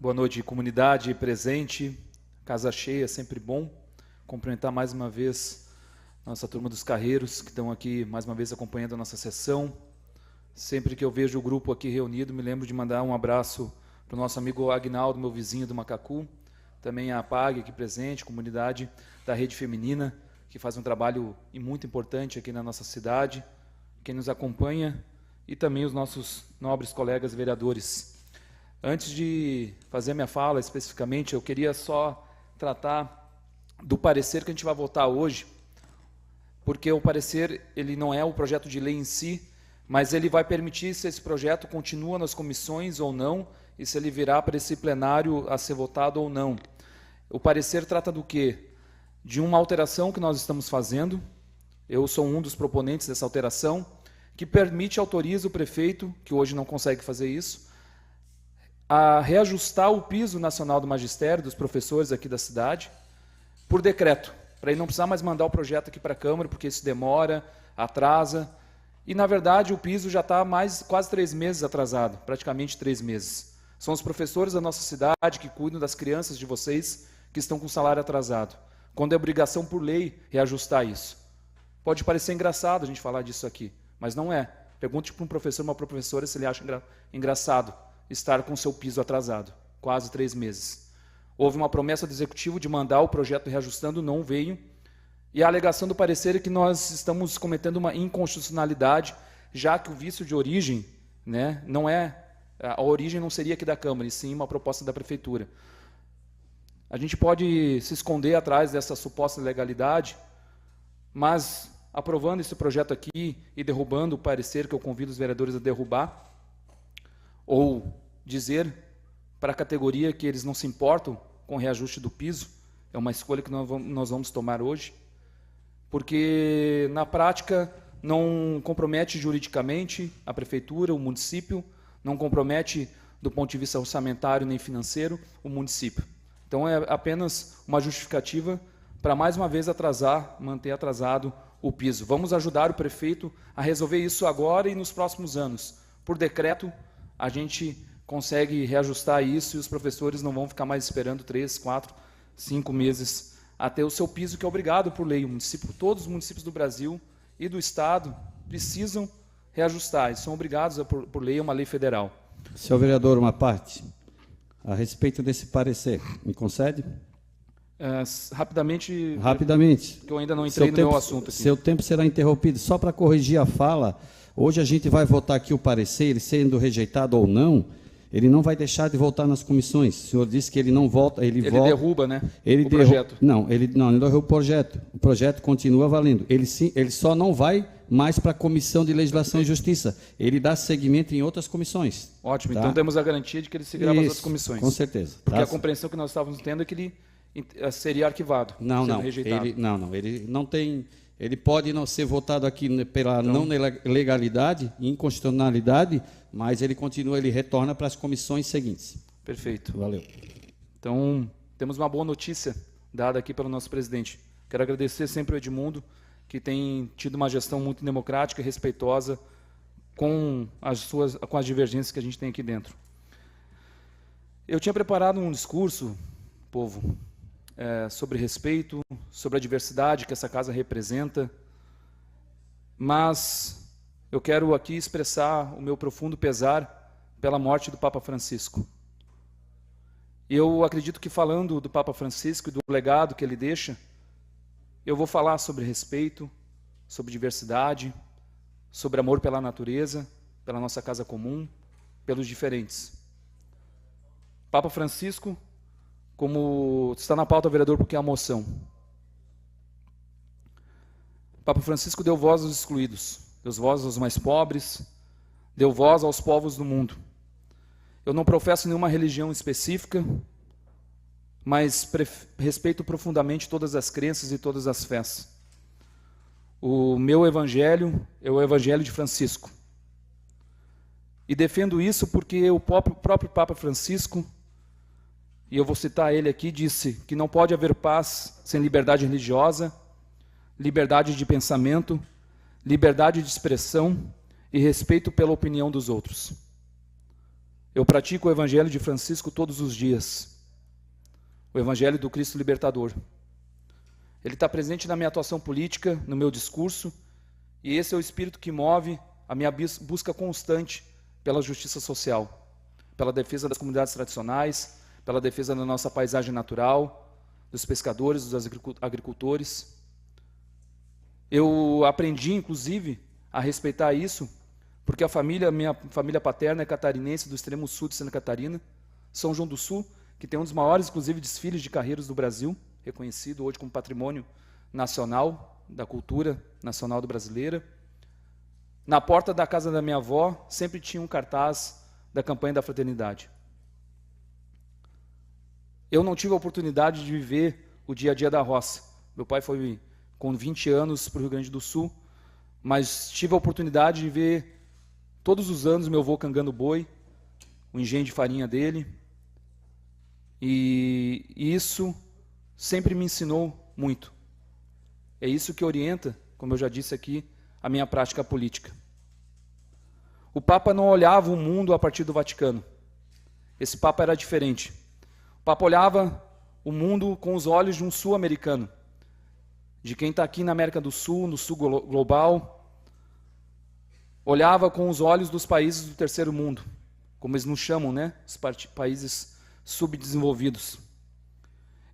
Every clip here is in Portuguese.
Boa noite, comunidade presente, casa cheia, sempre bom. Cumprimentar mais uma vez nossa turma dos carreiros, que estão aqui mais uma vez acompanhando a nossa sessão. Sempre que eu vejo o grupo aqui reunido, me lembro de mandar um abraço para o nosso amigo Agnaldo, meu vizinho do Macacu, também a PAG aqui presente, comunidade da Rede Feminina, que faz um trabalho muito importante aqui na nossa cidade, quem nos acompanha e também os nossos nobres colegas vereadores. Antes de fazer a minha fala especificamente, eu queria só tratar do parecer que a gente vai votar hoje, porque o parecer ele não é o projeto de lei em si, mas ele vai permitir se esse projeto continua nas comissões ou não, e se ele virá para esse plenário a ser votado ou não. O parecer trata do quê? De uma alteração que nós estamos fazendo, eu sou um dos proponentes dessa alteração, que permite e autoriza o prefeito, que hoje não consegue fazer isso, a reajustar o piso nacional do magistério, dos professores aqui da cidade, por decreto, para ele não precisar mais mandar o projeto aqui para a Câmara, porque isso demora, atrasa, e na verdade o piso já está quase 3 meses atrasado, praticamente 3 meses. São os professores da nossa cidade que cuidam das crianças de vocês que estão com salário atrasado, quando é obrigação por lei reajustar isso. Pode parecer engraçado a gente falar disso aqui, mas não é. Pergunte para um professor, uma professora, se ele acha engraçado estar com seu piso atrasado, quase 3 meses. Houve uma promessa do Executivo de mandar o projeto reajustando, não veio, e a alegação do parecer é que nós estamos cometendo uma inconstitucionalidade, já que o vício de origem, né, não é, a origem não seria aqui da Câmara, e sim uma proposta da Prefeitura. A gente pode se esconder atrás dessa suposta legalidade, mas aprovando esse projeto aqui e derrubando o parecer que eu convido os vereadores a derrubar, ou dizer para a categoria que eles não se importam com o reajuste do piso, é uma escolha que nós vamos tomar hoje, porque na prática não compromete juridicamente a prefeitura, o município, não compromete do ponto de vista orçamentário nem financeiro o município. Então é apenas uma justificativa para mais uma vez manter atrasado o piso. Vamos ajudar o prefeito a resolver isso agora e nos próximos anos. Por decreto, a gente consegue reajustar isso e os professores não vão ficar mais esperando 3, 4, 5 meses até o seu piso, que é obrigado por lei. Todos os municípios do Brasil e do Estado precisam reajustar, e são obrigados por lei, é uma lei federal. Senhor vereador, uma parte. A respeito desse parecer, me concede? Rapidamente, que eu ainda não entrei no meu assunto aqui. Seu tempo será interrompido. Só para corrigir a fala, hoje a gente vai votar aqui o parecer, ele sendo rejeitado ou não, ele não vai deixar de voltar nas comissões. O senhor disse que ele não volta, ele volta, derruba, né? O projeto. Não, ele não derruba o projeto. O projeto continua valendo. Ele só não vai mais para a Comissão de Legislação e Justiça. Ele dá seguimento em outras comissões. Ótimo, tá? Então temos a garantia de que ele seguirá para as outras comissões. Com certeza. Porque a compreensão que nós estávamos tendo é que ele seria arquivado. Não, ele não tem. Ele pode não ser votado aqui pela não legalidade, inconstitucionalidade, mas ele retorna para as comissões seguintes. Perfeito. Valeu. Então, temos uma boa notícia dada aqui pelo nosso presidente. Quero agradecer sempre ao Edmundo, que tem tido uma gestão muito democrática e respeitosa com as divergências que a gente tem aqui dentro. Eu tinha preparado um discurso, povo, sobre respeito, sobre a diversidade que essa casa representa, mas eu quero aqui expressar o meu profundo pesar pela morte do Papa Francisco. Eu acredito que falando do Papa Francisco e do legado que ele deixa, eu vou falar sobre respeito, sobre diversidade, sobre amor pela natureza, pela nossa casa comum, pelos diferentes. Papa Francisco, como está na pauta, vereador, porque é a moção. Papa Francisco deu voz aos excluídos, deu voz aos mais pobres, deu voz aos povos do mundo. Eu não professo nenhuma religião específica, mas respeito profundamente todas as crenças e todas as fés. O meu evangelho é o evangelho de Francisco. E defendo isso porque o próprio Papa Francisco, e eu vou citar ele aqui, disse que não pode haver paz sem liberdade religiosa, liberdade de pensamento, liberdade de expressão e respeito pela opinião dos outros. Eu pratico o Evangelho de Francisco todos os dias, o Evangelho do Cristo Libertador. Ele está presente na minha atuação política, no meu discurso, e esse é o espírito que move a minha busca constante pela justiça social, pela defesa das comunidades tradicionais, pela defesa da nossa paisagem natural, dos pescadores, dos agricultores. Eu aprendi, inclusive, a respeitar isso, porque minha família paterna é catarinense do extremo sul de Santa Catarina, São João do Sul, que tem um dos maiores, inclusive, desfiles de carreiros do Brasil, reconhecido hoje como patrimônio nacional da cultura nacional do brasileira. Na porta da casa da minha avó sempre tinha um cartaz da campanha da fraternidade. Eu não tive a oportunidade de viver o dia a dia da roça. Meu pai foi com 20 anos para o Rio Grande do Sul, mas tive a oportunidade de ver todos os anos meu avô cangando boi, o engenho de farinha dele, e isso sempre me ensinou muito. É isso que orienta, como eu já disse aqui, a minha prática política. O Papa não olhava o mundo a partir do Vaticano. Esse Papa era diferente. O Papa olhava o mundo com os olhos de um sul-americano, de quem está aqui na América do Sul, no sul global. Olhava com os olhos dos países do terceiro mundo, como eles nos chamam, né? Os países subdesenvolvidos.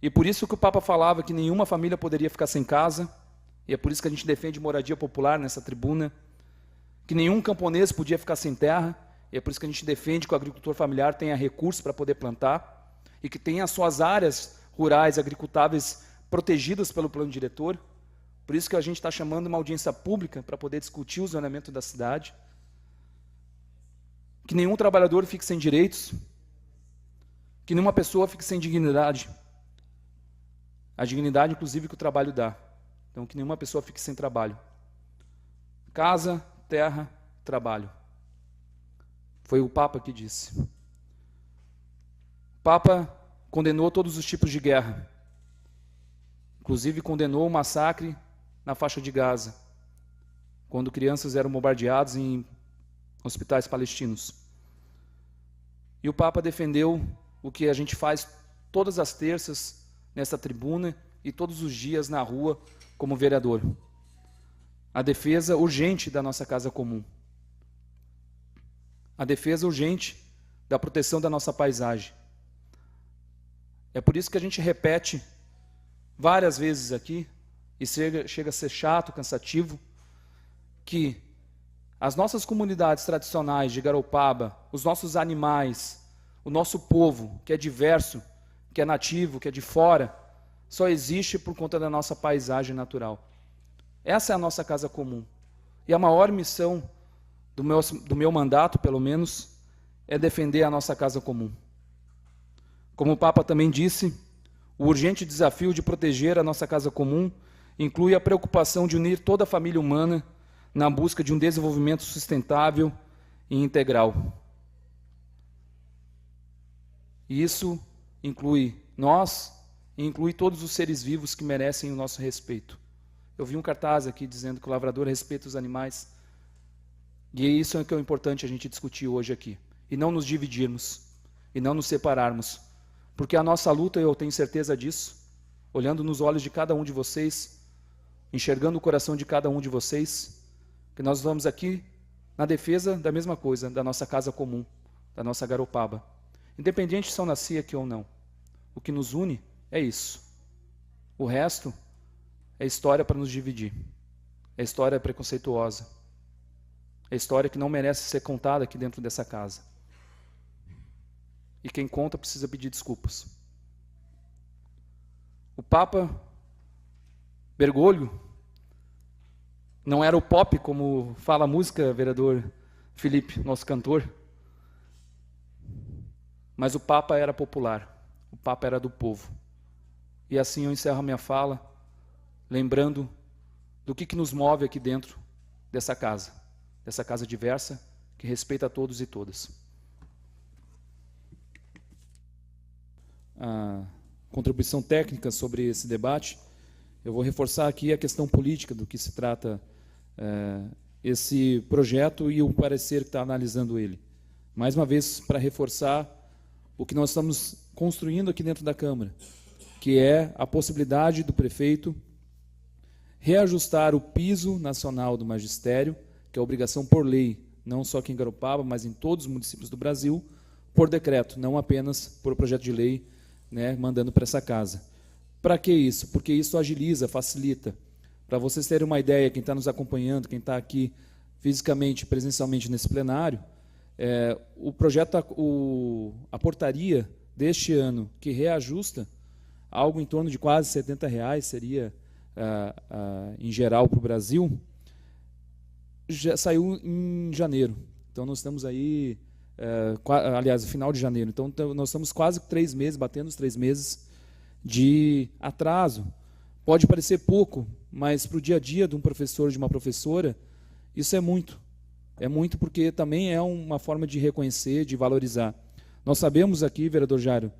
E por isso que o Papa falava que nenhuma família poderia ficar sem casa, e é por isso que a gente defende moradia popular nessa tribuna, que nenhum camponês podia ficar sem terra, e é por isso que a gente defende que o agricultor familiar tenha recursos para poder plantar, e que tenha as suas áreas rurais agricultáveis protegidas pelo plano diretor. Por isso que a gente está chamando uma audiência pública para poder discutir o zonamento da cidade. Que nenhum trabalhador fique sem direitos, que nenhuma pessoa fique sem dignidade. A dignidade, inclusive, que o trabalho dá. Então, que nenhuma pessoa fique sem trabalho. Casa, terra, trabalho. Foi o Papa que disse. O Papa condenou todos os tipos de guerra. Inclusive, condenou o massacre na faixa de Gaza, quando crianças eram bombardeadas em hospitais palestinos. E o Papa defendeu o que a gente faz todas as terças nessa tribuna e todos os dias na rua como vereador. A defesa urgente da nossa casa comum. A defesa urgente da proteção da nossa paisagem. É por isso que a gente repete várias vezes aqui, e chega a ser chato, cansativo, que as nossas comunidades tradicionais de Garopaba, os nossos animais, o nosso povo, que é diverso, que é nativo, que é de fora, só existe por conta da nossa paisagem natural. Essa é a nossa casa comum. E a maior missão do meu mandato, pelo menos, é defender a nossa casa comum. Como o Papa também disse, o urgente desafio de proteger a nossa casa comum inclui a preocupação de unir toda a família humana na busca de um desenvolvimento sustentável e integral. E isso inclui nós e inclui todos os seres vivos que merecem o nosso respeito. Eu vi um cartaz aqui dizendo que o lavrador respeita os animais. E isso é o que é importante a gente discutir hoje aqui. E não nos dividirmos, e não nos separarmos. Porque a nossa luta, eu tenho certeza disso, olhando nos olhos de cada um de vocês, enxergando o coração de cada um de vocês, que nós vamos aqui na defesa da mesma coisa, da nossa casa comum, da nossa Garopaba. Independente se são nasci aqui ou não. O que nos une é isso. O resto é história para nos dividir. É história preconceituosa. É história que não merece ser contada aqui dentro dessa casa. E quem conta precisa pedir desculpas. O Papa Bergoglio não era o pop, como fala a música, vereador Felipe, nosso cantor, mas o Papa era popular, o Papa era do povo. E assim eu encerro a minha fala, lembrando do que nos move aqui dentro dessa casa diversa, que respeita a todos e todas. A contribuição técnica sobre esse debate, eu vou reforçar aqui a questão política do que se trata esse projeto e o parecer que está analisando ele. mais uma vez para reforçar o que nós estamos construindo aqui dentro da Câmara, que é a possibilidade do prefeito reajustar o piso nacional do magistério, que é obrigação por lei, não só aqui em Garopaba, mas em todos os municípios do Brasil, por decreto, não apenas por projeto de lei, né, mandando para essa casa. Para que isso? Porque isso agiliza, facilita. Para vocês terem uma ideia, quem está nos acompanhando, quem está aqui fisicamente, presencialmente nesse plenário, o projeto, a portaria deste ano, que reajusta algo em torno de quase R$70, seria, em geral, para o Brasil, já saiu em janeiro. Então, nós estamos aí, aliás, final de janeiro. Então, nós estamos quase 3 meses, batendo os 3 meses de atraso. Pode parecer pouco, mas para o dia a dia de um professor, de uma professora, isso é muito. É muito porque também é uma forma de reconhecer, de valorizar. Nós sabemos aqui, vereador Jairo,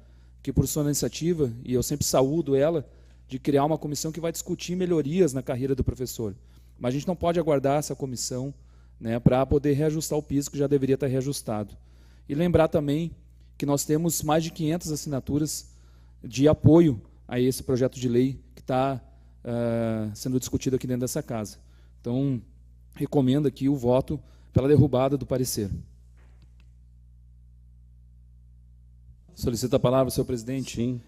que por sua iniciativa, e eu sempre saúdo ela, de criar uma comissão que vai discutir melhorias na carreira do professor. Mas a gente não pode aguardar essa comissão, né, para poder reajustar o piso que já deveria estar reajustado. E lembrar também que nós temos mais de 500 assinaturas de apoio a esse projeto de lei que está sendo discutido aqui dentro dessa casa. Então, recomendo aqui o voto pela derrubada do parecer. Solicito a palavra, senhor presidente. Sim.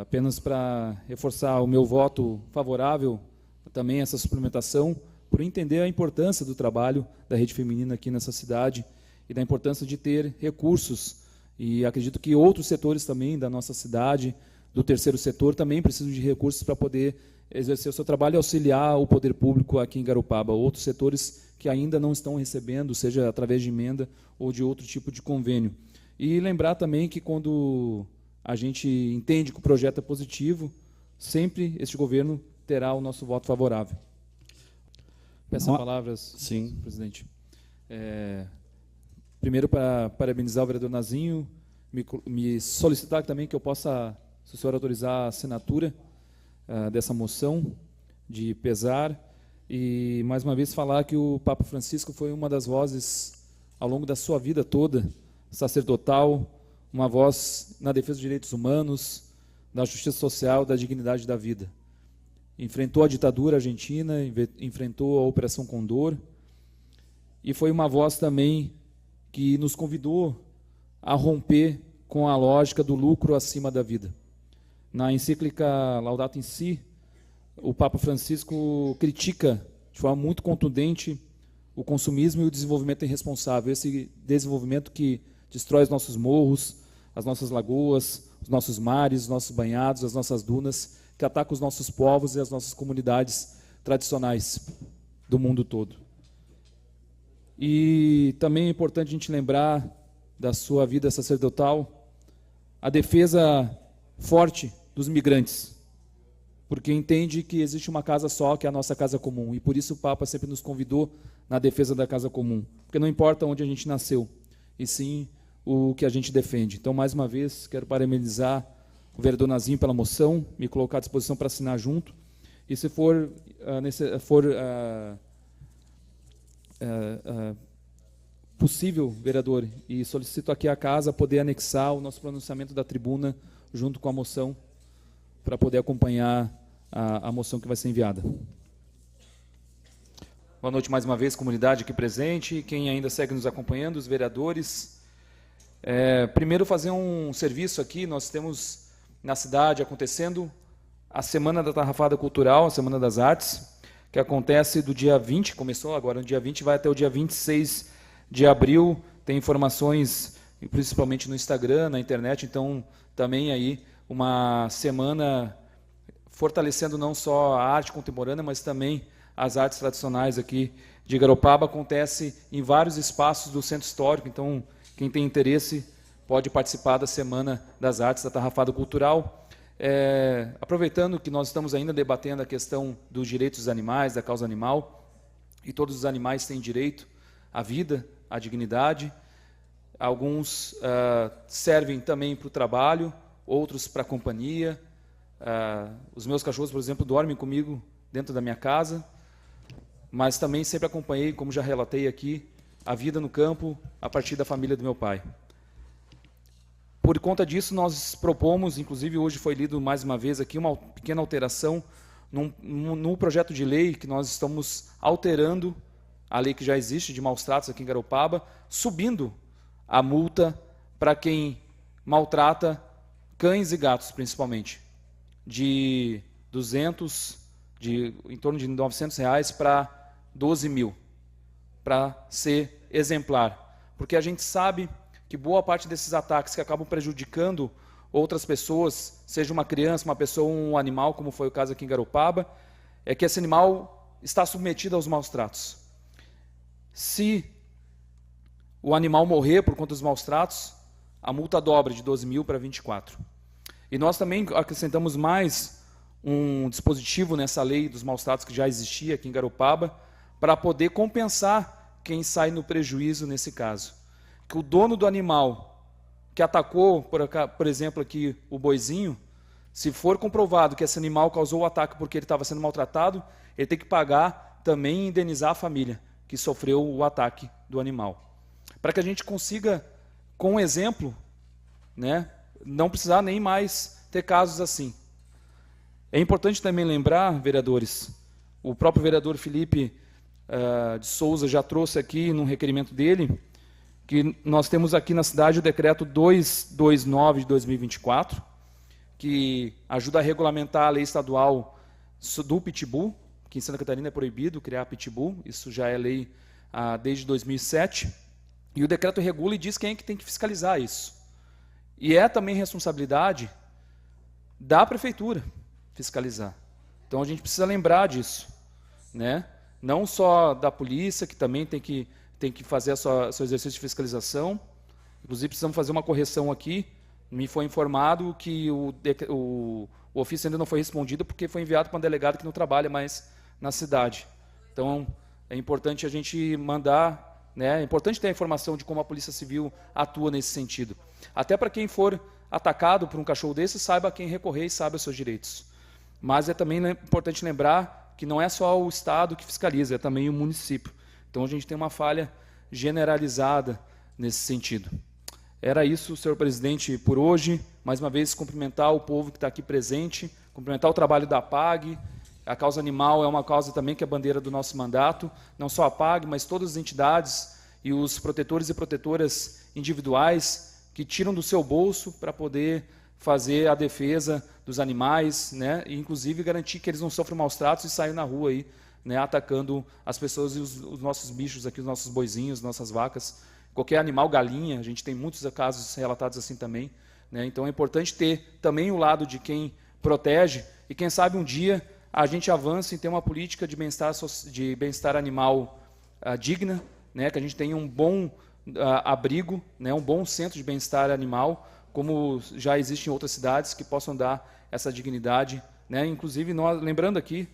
Apenas para reforçar o meu voto favorável também a essa suplementação, por entender a importância do trabalho da rede feminina aqui nessa cidade e da importância de ter recursos. E acredito que outros setores também da nossa cidade, do terceiro setor, também precisam de recursos para poder exercer o seu trabalho e auxiliar o poder público aqui em Garopaba. Outros setores que ainda não estão recebendo, seja através de emenda ou de outro tipo de convênio. E lembrar também que quando a gente entende que o projeto é positivo, sempre este governo terá o nosso voto favorável. Peço as palavras, sim, presidente. Primeiro, para parabenizar o vereador Nazinho, me solicitar também que eu possa, se o senhor autorizar, a assinatura dessa moção de pesar e, mais uma vez, falar que o Papa Francisco foi uma das vozes, ao longo da sua vida toda, sacerdotal, uma voz na defesa dos direitos humanos, da justiça social, da dignidade da vida. Enfrentou a ditadura argentina, enfrentou a Operação Condor, e foi uma voz também que nos convidou a romper com a lógica do lucro acima da vida. Na encíclica Laudato Si, o Papa Francisco critica de forma muito contundente o consumismo e o desenvolvimento irresponsável, esse desenvolvimento que destrói os nossos morros, as nossas lagoas, os nossos mares, os nossos banhados, as nossas dunas, que ataca os nossos povos e as nossas comunidades tradicionais do mundo todo. E também é importante a gente lembrar da sua vida sacerdotal, a defesa forte dos migrantes, porque entende que existe uma casa só, que é a nossa casa comum, e por isso o Papa sempre nos convidou na defesa da casa comum, porque não importa onde a gente nasceu, e sim o que a gente defende. Então, mais uma vez, quero parabenizar o vereador Nazinho pela moção, me colocar à disposição para assinar junto, e se for possível, vereador, e solicito aqui à casa poder anexar o nosso pronunciamento da tribuna junto com a moção, para poder acompanhar a moção que vai ser enviada. Boa noite mais uma vez, comunidade aqui presente, quem ainda segue nos acompanhando, os vereadores. Primeiro, fazer um serviço aqui, nós temos na cidade acontecendo a Semana da Tarrafada Cultural, a Semana das Artes, que acontece do dia 20, começou agora no dia 20, vai até o dia 26 de abril, tem informações principalmente no Instagram, na internet, então também aí uma semana fortalecendo não só a arte contemporânea, mas também as artes tradicionais aqui de Garopaba. Acontece em vários espaços do Centro Histórico, então quem tem interesse pode participar da Semana das Artes da Tarrafada Cultural. Aproveitando que nós estamos ainda debatendo a questão dos direitos dos animais, da causa animal, e todos os animais têm direito à vida, à dignidade. Alguns servem também para o trabalho, outros para a companhia. Os meus cachorros, por exemplo, dormem comigo dentro da minha casa, mas também sempre acompanhei, como já relatei aqui, a vida no campo, a partir da família do meu pai. Por conta disso, nós propomos, inclusive hoje foi lido mais uma vez aqui, uma pequena alteração no projeto de lei que nós estamos alterando a lei que já existe de maus tratos aqui em Garopaba, subindo a multa para quem maltrata cães e gatos, principalmente, de 200, em torno de R$900 para 12 mil, para ser exemplar. Porque a gente sabe que boa parte desses ataques que acabam prejudicando outras pessoas, seja uma criança, uma pessoa ou um animal, como foi o caso aqui em Garopaba, é que esse animal está submetido aos maus tratos. Se o animal morrer por conta dos maus tratos, a multa dobra de 12 mil para 24. E nós também acrescentamos mais um dispositivo nessa lei dos maus tratos que já existia aqui em Garopaba, para poder compensar quem sai no prejuízo nesse caso. Que o dono do animal que atacou, por exemplo, aqui o boizinho, se for comprovado que esse animal causou o ataque porque ele estava sendo maltratado, ele tem que pagar também e indenizar a família que sofreu o ataque do animal. Para que a gente consiga, com um exemplo, né, não precisar nem mais ter casos assim. É importante também lembrar, vereadores, o próprio vereador Felipe de Souza já trouxe aqui num requerimento dele, que nós temos aqui na cidade o decreto 229 de 2024, que ajuda a regulamentar a lei estadual do pitbull, que em Santa Catarina é proibido criar pitbull, isso já é lei desde 2007, e o decreto regula e diz quem é que tem que fiscalizar isso. E é também responsabilidade da prefeitura fiscalizar. Então a gente precisa lembrar disso, né? Não só da polícia, que também tem que fazer seu exercício de fiscalização. Inclusive, precisamos fazer uma correção aqui. Me foi informado que o ofício ainda não foi respondido porque foi enviado para um delegado que não trabalha mais na cidade. Então, é importante a gente mandar, né? É importante ter a informação de como a Polícia Civil atua nesse sentido. Até para quem for atacado por um cachorro desse, saiba a quem recorrer e saiba os seus direitos. Mas é também importante lembrar que não é só o Estado que fiscaliza, é também o município. Então, a gente tem uma falha generalizada nesse sentido. Era isso, senhor presidente, por hoje. Mais uma vez, cumprimentar o povo que está aqui presente, cumprimentar o trabalho da APAG. A causa animal é uma causa também que é a bandeira do nosso mandato. Não só a APAG, mas todas as entidades e os protetores e protetoras individuais que tiram do seu bolso para poder fazer a defesa dos animais, né? E, inclusive, garantir que eles não sofram maus tratos e saiam na rua aí, né, atacando as pessoas e os nossos bichos aqui, os nossos boizinhos, nossas vacas, qualquer animal, galinha, a gente tem muitos casos relatados assim também, né? Então é importante ter também o lado de quem protege e quem sabe um dia a gente avance em ter uma política de bem-estar animal digna, né? Que a gente tenha um bom abrigo, né? Um bom centro de bem-estar animal, como já existe em outras cidades que possam dar essa dignidade, né? Inclusive, nós, lembrando aqui,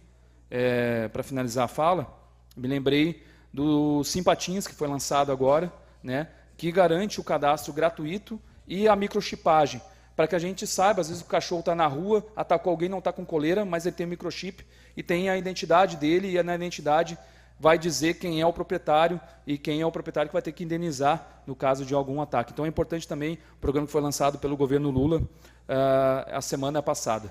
para finalizar a fala, me lembrei do Simpatinhas, que foi lançado agora, né, que garante o cadastro gratuito e a microchipagem, para que a gente saiba, às vezes o cachorro está na rua, atacou alguém, não está com coleira, mas ele tem microchip e tem a identidade dele, e na identidade vai dizer quem é o proprietário e quem é o proprietário que vai ter que indenizar no caso de algum ataque. Então é importante também o programa que foi lançado pelo governo Lula a semana passada.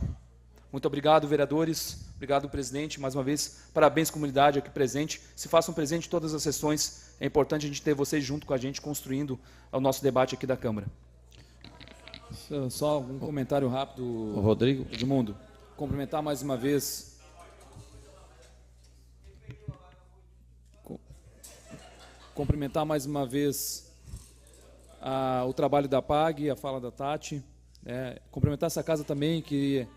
Muito obrigado, vereadores. Obrigado, presidente. Mais uma vez, parabéns, comunidade aqui presente. Se façam presente em todas as sessões. É importante a gente ter vocês junto com a gente, construindo o nosso debate aqui da Câmara. Só um comentário rápido, Rodrigo. Edmundo. Cumprimentar mais uma vez... Cumprimentar mais uma vez o trabalho da PAG, a fala da Tati. Cumprimentar essa casa também, que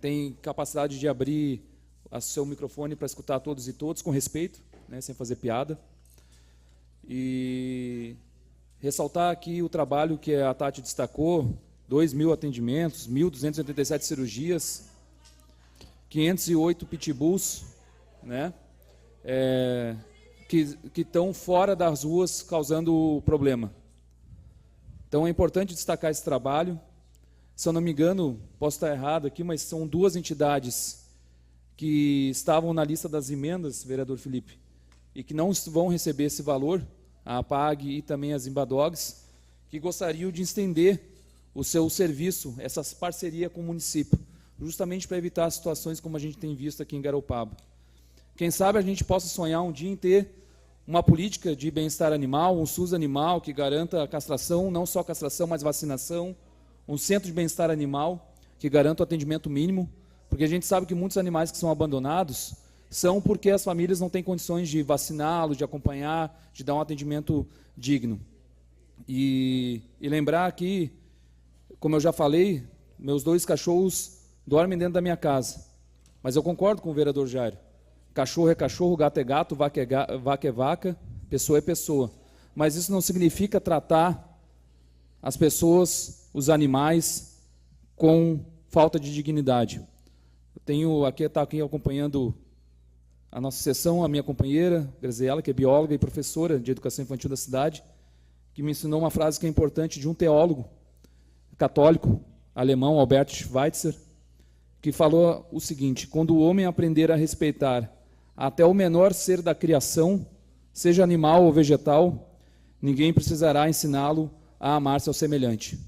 tem capacidade de abrir o seu microfone para escutar todos e todos, com respeito, né, sem fazer piada. E ressaltar aqui o trabalho que a Tati destacou, 2.000 atendimentos, 1.287 cirurgias, 508 pitbulls, né, que estão fora das ruas causando problema. Então é importante destacar esse trabalho. Se eu não me engano, posso estar errado aqui, mas são 2 entidades que estavam na lista das emendas, vereador Felipe, e que não vão receber esse valor, a APAG e também a Zimba Dogs, que gostariam de estender o seu serviço, essa parceria com o município, justamente para evitar situações como a gente tem visto aqui em Garopaba. Quem sabe a gente possa sonhar um dia em ter uma política de bem-estar animal, um SUS animal que garanta a castração, não só castração, mas vacinação, um centro de bem-estar animal que garanta o atendimento mínimo, porque a gente sabe que muitos animais que são abandonados são porque as famílias não têm condições de vaciná-los, de acompanhar, de dar um atendimento digno. E lembrar aqui, como eu já falei, meus 2 cachorros dormem dentro da minha casa, mas eu concordo com o vereador Jairo. Cachorro é cachorro, gato é gato, vaca é vaca, pessoa é pessoa. Mas isso não significa tratar as pessoas, os animais, com falta de dignidade. Eu tenho aqui, está aqui acompanhando a nossa sessão, a minha companheira, Graziela, que é bióloga e professora de educação infantil da cidade, que me ensinou uma frase que é importante de um teólogo católico, alemão, Albert Schweitzer, que falou o seguinte: quando o homem aprender a respeitar até o menor ser da criação, seja animal ou vegetal, ninguém precisará ensiná-lo a amar seu semelhante.